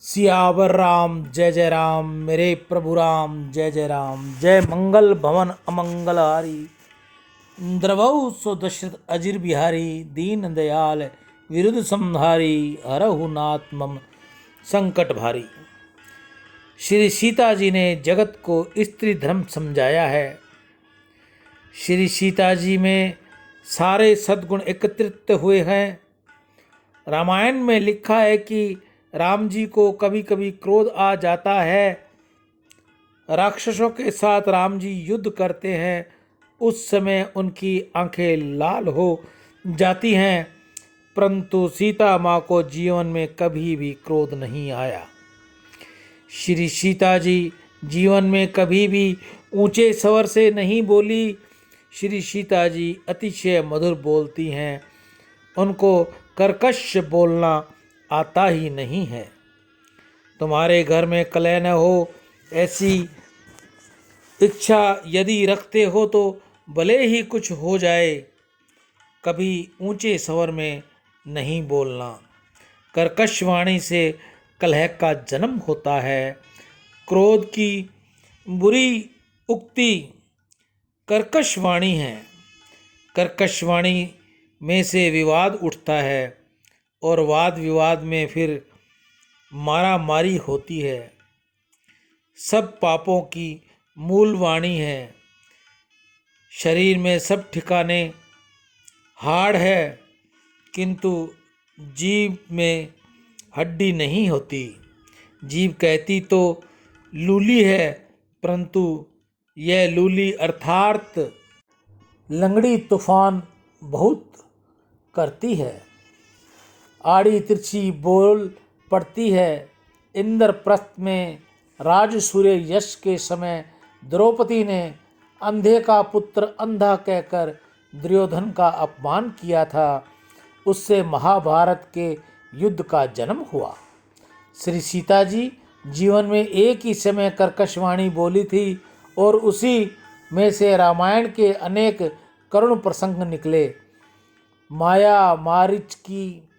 सियावर राम जय जय राम, मेरे प्रभु राम जय जय राम। जय मंगल भवन अमंगल हारी, द्रवौ सो दशरथ अजिर बिहारी। दीन दयाल विरुद्ध संहारी, हरहु नाथ मम संकट भारी। श्री सीता जी ने जगत को स्त्री धर्म समझाया है। श्री सीता जी में सारे सद्गुण एकत्रित हुए हैं। रामायण में लिखा है कि राम जी को कभी कभी क्रोध आ जाता है। राक्षसों के साथ राम जी युद्ध करते हैं, उस समय उनकी आंखें लाल हो जाती हैं, परंतु सीता माँ को जीवन में कभी भी क्रोध नहीं आया। श्री सीता जी जीवन में कभी भी ऊंचे स्वर से नहीं बोली। श्री सीता जी अतिशय मधुर बोलती हैं, उनको कर्कश बोलना आता ही नहीं है। तुम्हारे घर में कलह न हो, ऐसी इच्छा यदि रखते हो तो भले ही कुछ हो जाए, कभी ऊंचे स्वर में नहीं बोलना। कर्कश वाणी से कलह का जन्म होता है। क्रोध की बुरी उक्ति कर्कश वाणी है। कर्कश वाणी में से विवाद उठता है और वाद विवाद में फिर मारा मारी होती है। सब पापों की मूल वाणी है। शरीर में सब ठिकाने हाड़ है, किंतु जीभ में हड्डी नहीं होती। जीभ कहती तो लूली है, परंतु यह लूली अर्थात लंगड़ी तूफान बहुत करती है। आड़ी तिरछी बोल पड़ती है। इंद्रप्रस्थ में राजसूय यश के समय द्रौपदी ने अंधे का पुत्र अंधा कहकर दुर्योधन का अपमान किया था। उससे महाभारत के युद्ध का जन्म हुआ। श्री सीता जी जीवन में एक ही समय कर्कशवाणी बोली थी और उसी में से रामायण के अनेक करुण प्रसंग निकले। माया मारीच की,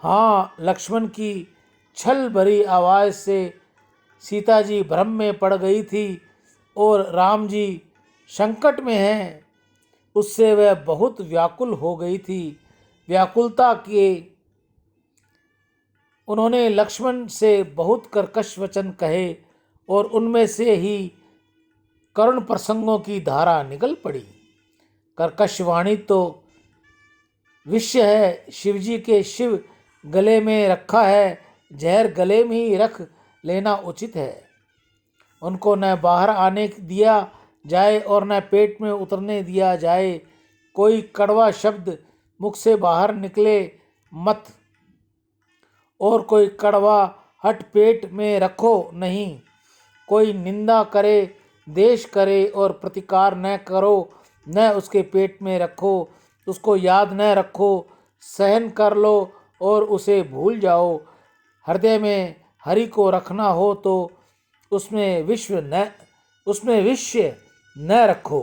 हाँ लक्ष्मण की छल भरी आवाज़ से सीता जी भ्रम में पड़ गई थी और राम जी संकट में हैं, उससे वह बहुत व्याकुल हो गई थी। व्याकुलता के उन्होंने लक्ष्मण से बहुत कर्कश वचन कहे और उनमें से ही करुण प्रसंगों की धारा निकल पड़ी। कर्कश वाणी तो विषय है, शिवजी के शिव गले में रखा है, जहर गले में ही रख लेना उचित है। उनको न बाहर आने दिया जाए और न पेट में उतरने दिया जाए। कोई कड़वा शब्द मुख से बाहर निकले मत और कोई कड़वा हट पेट में रखो नहीं। कोई निंदा करे, देश करे और प्रतिकार न करो, न उसके पेट में रखो। उसको याद न रखो, सहन कर लो और उसे भूल जाओ। हृदय में हरि को रखना हो तो उसमें विषय न रखो।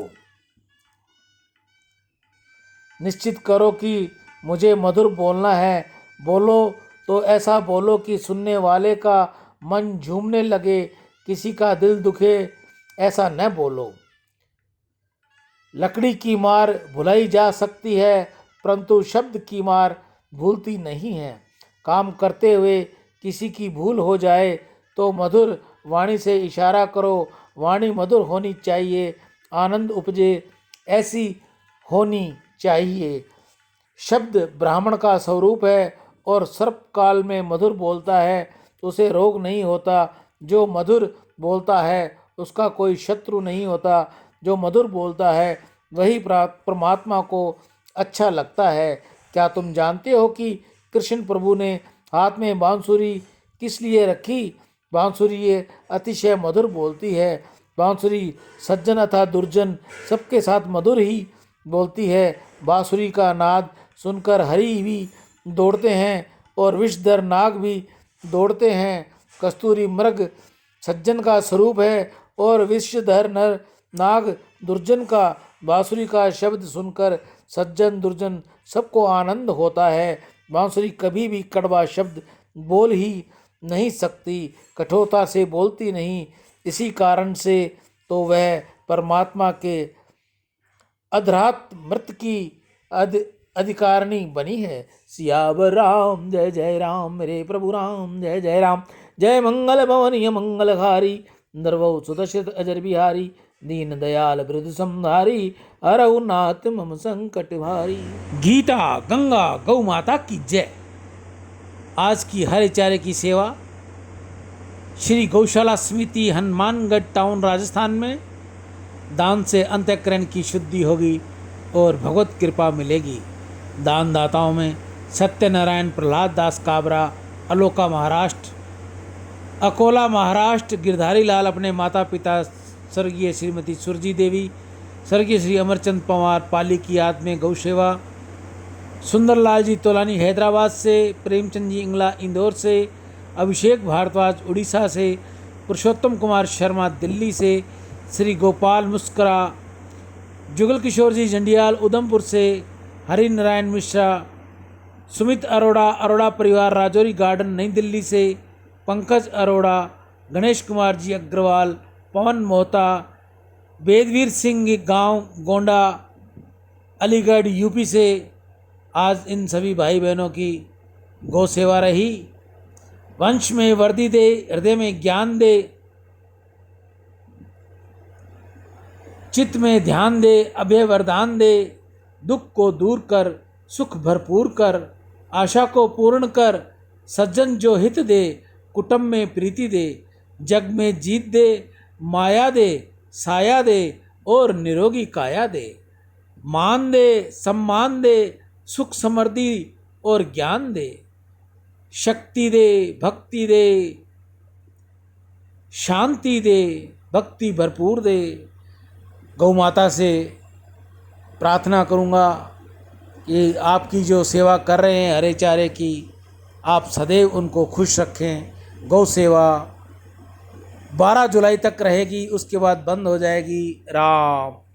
निश्चित करो कि मुझे मधुर बोलना है। बोलो तो ऐसा बोलो कि सुनने वाले का मन झूमने लगे, किसी का दिल दुखे, ऐसा न बोलो। लकड़ी की मार भुलाई जा सकती है, परंतु शब्द की मार भूलती नहीं है। काम करते हुए किसी की भूल हो जाए तो मधुर वाणी से इशारा करो। वाणी मधुर होनी चाहिए, आनंद उपजे ऐसी होनी चाहिए। शब्द ब्राह्मण का स्वरूप है और सर्पकाल में मधुर बोलता है तो उसे रोग नहीं होता। जो मधुर बोलता है उसका कोई शत्रु नहीं होता। जो मधुर बोलता है वही परमात्मा को अच्छा लगता है। क्या तुम जानते हो कि कृष्ण प्रभु ने हाथ में बांसुरी किस लिए रखी? बांसुरी ये अतिशय मधुर बोलती है। बांसुरी सज्जन अथवा दुर्जन सबके साथ मधुर ही बोलती है। बांसुरी का नाद सुनकर हरि भी दौड़ते हैं और विषधर नाग भी दौड़ते हैं। कस्तूरी मृग सज्जन का स्वरूप है और विषधर नर नाग दुर्जन का। बांसुरी का शब्द सुनकर सज्जन दुर्जन सबको आनंद होता है। बांसुरी कभी भी कड़वा शब्द बोल ही नहीं सकती, कठोरता से बोलती नहीं। इसी कारण से तो वह परमात्मा के अधरात मृत की अधिकारिणी बनी है। सियावर राम जय जय राम, मेरे प्रभु राम जय जय राम। जय मंगल भवन मंगलहारी, नरवौ सुदशरथ अजर बिहारी। दीन दयाल वृद्ध संहारी, हरऊ नाथ मम संकट भारी। गीता गंगा गौ माता की जय। आज की हरे चारे की सेवा श्री गौशाला समिति हनुमानगढ़ टाउन राजस्थान में दान से अंतःकरण की शुद्धि होगी और भगवत कृपा मिलेगी। दान दाताओं में सत्यनारायण प्रहलाद दास काबरा, अलोका महाराष्ट्र, अकोला महाराष्ट्र। गिरधारी लाल अपने माता पिता स्वर्गीय श्रीमती सुरजी देवी, स्वर्गीय श्री अमरचंद पवार पाली की याद में गौ सेवा। सुंदरलाल जी तोलानी हैदराबाद से, प्रेमचंद जी इंगला इंदौर से, अभिषेक भारद्वाज उड़ीसा से, पुरुषोत्तम कुमार शर्मा दिल्ली से, श्री गोपाल मुस्करा, जुगल किशोर जी जंडियाल उधमपुर से, हरि नारायण मिश्रा, सुमित अरोड़ा, अरोड़ा परिवार राजौरी गार्डन नई दिल्ली से, पंकज अरोड़ा, गणेश कुमार जी अग्रवाल, पवन मोहता, वेदवीर सिंह गांव गोंडा अलीगढ़ यूपी से। आज इन सभी भाई बहनों की गौ सेवा रही। वंश में वर्दी दे, हृदय में ज्ञान दे, चित्त में ध्यान दे, अभय वरदान दे। दुख को दूर कर, सुख भरपूर कर, आशा को पूर्ण कर। सज्जन जो हित दे, कुटुंब में प्रीति दे। जग में जीत दे, माया दे, साया दे और निरोगी काया दे। मान दे, सम्मान दे, सुख समृद्धि और ज्ञान दे। शक्ति दे, भक्ति दे, शांति दे, भक्ति भरपूर दे। गौ माता से प्रार्थना करूँगा कि आपकी जो सेवा कर रहे हैं हरे चारे की, आप सदैव उनको खुश रखें। गौ सेवा 12 जुलाई तक रहेगी, उसके बाद बंद हो जाएगी। राम।